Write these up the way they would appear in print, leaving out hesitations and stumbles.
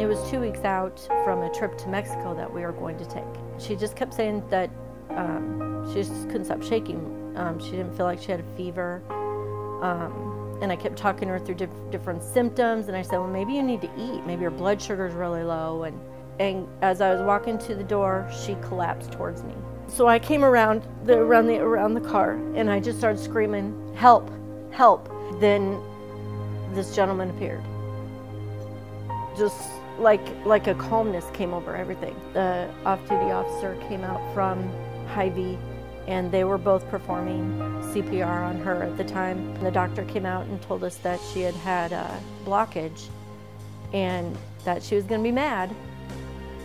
was 2 weeks out from a trip to Mexico that we were going to take. She just kept saying that she just couldn't stop shaking. She didn't feel like she had a fever. And I kept talking her through different symptoms, and I said, well, maybe you need to eat. Maybe your blood sugar is really low. And as I was walking to the door, she collapsed towards me. So I came around the car, and I just started screaming, help, help. Then this gentleman appeared. Just like a calmness came over everything. The off-duty officer came out from Hy-Vee, and they were both performing CPR on her at the time. The doctor came out and told us that she had had a blockage and that she was going to be mad,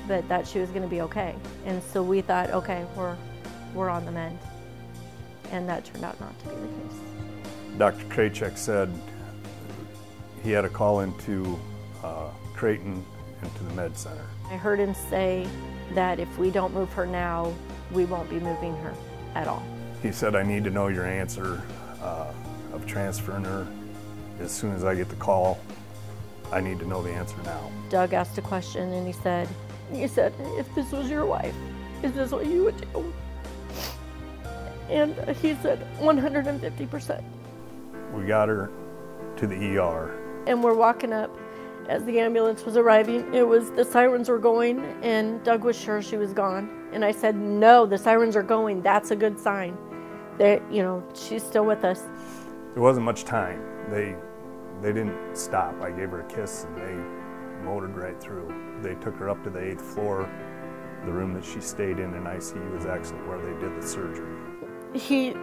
but that she was going to be okay. And so we thought, okay, we're on the mend. And that turned out not to be the case. Dr. Krajcek said he had a call into Creighton into the med center. I heard him say that if we don't move her now, we won't be moving her at all. He said, I need to know your answer of transferring her. As soon as I get the call, I need to know the answer now. Doug asked a question and he said, if this was your wife, is this what you would do? And he said, 150%. We got her to the ER. And we're walking up as the ambulance was arriving. The sirens were going, and Doug was sure she was gone. And I said, no, the sirens are going. That's a good sign that, she's still with us. There wasn't much time. They didn't stop. I gave her a kiss and they motored right through. They took her up to the 8th floor. The room that she stayed in ICU is actually where they did the surgery. He,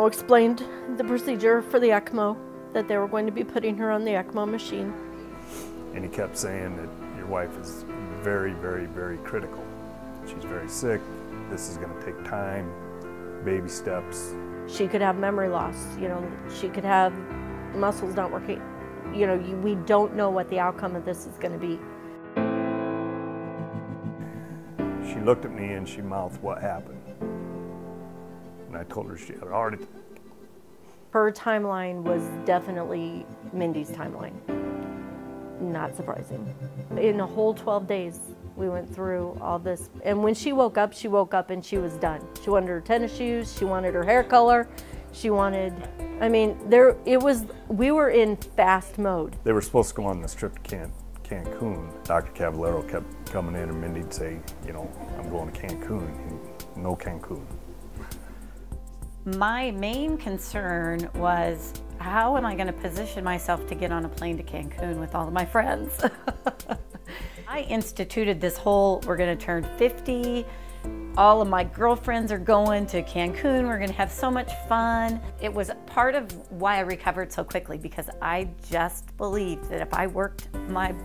explained the procedure for the ECMO, that they were going to be putting her on the ECMO machine. And he kept saying that your wife is very, very, very critical. She's very sick. This is going to take time, baby steps. She could have memory loss. She could have muscles not working. We don't know what the outcome of this is going to be. She looked at me and she mouthed, what happened? And I told her she had already. Her timeline was definitely Mindy's timeline. Not surprising. In a whole 12 days, we went through all this. And when she woke up and she was done. She wanted her tennis shoes, she wanted her hair color, she wanted, we were in fast mode. They were supposed to go on this trip to Cancun. Dr. Cavallero kept coming in and Mindy'd say, I'm going to Cancun. No Cancun. My main concern was, how am I going to position myself to get on a plane to Cancun with all of my friends? I instituted this whole, we're going to turn 50, all of my girlfriends are going to Cancun, we're going to have so much fun. It was part of why I recovered so quickly, because I just believed that if I worked my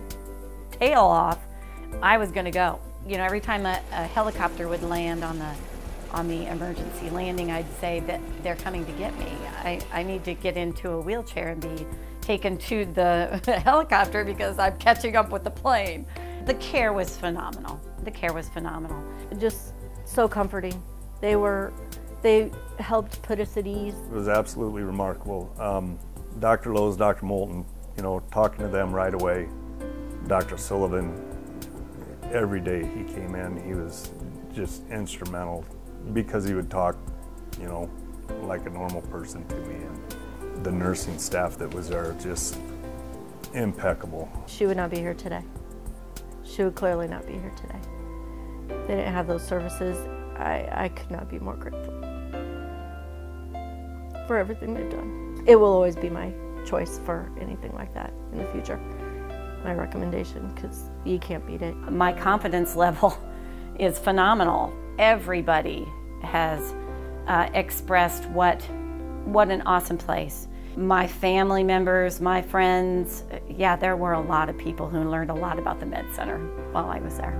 tail off, I was going to go. Every time a helicopter would land on the emergency landing, I'd say that they're coming to get me. I need to get into a wheelchair and be taken to the helicopter because I'm catching up with the plane. The care was phenomenal. The care was phenomenal. Just so comforting. They helped put us at ease. It was absolutely remarkable. Dr. Lowe's, Dr. Moulton, talking to them right away. Dr. Sullivan, every day he came in, he was just instrumental, because he would talk, like a normal person to me. And the nursing staff that was there, just impeccable. She would not be here today. She would clearly not be here today. If they didn't have those services, I could not be more grateful for everything they've done. It will always be my choice for anything like that in the future. My recommendation, because you can't beat it. My confidence level is phenomenal. Everybody has expressed what an awesome place. My family members, my friends, yeah, there were a lot of people who learned a lot about the Med Center while I was there.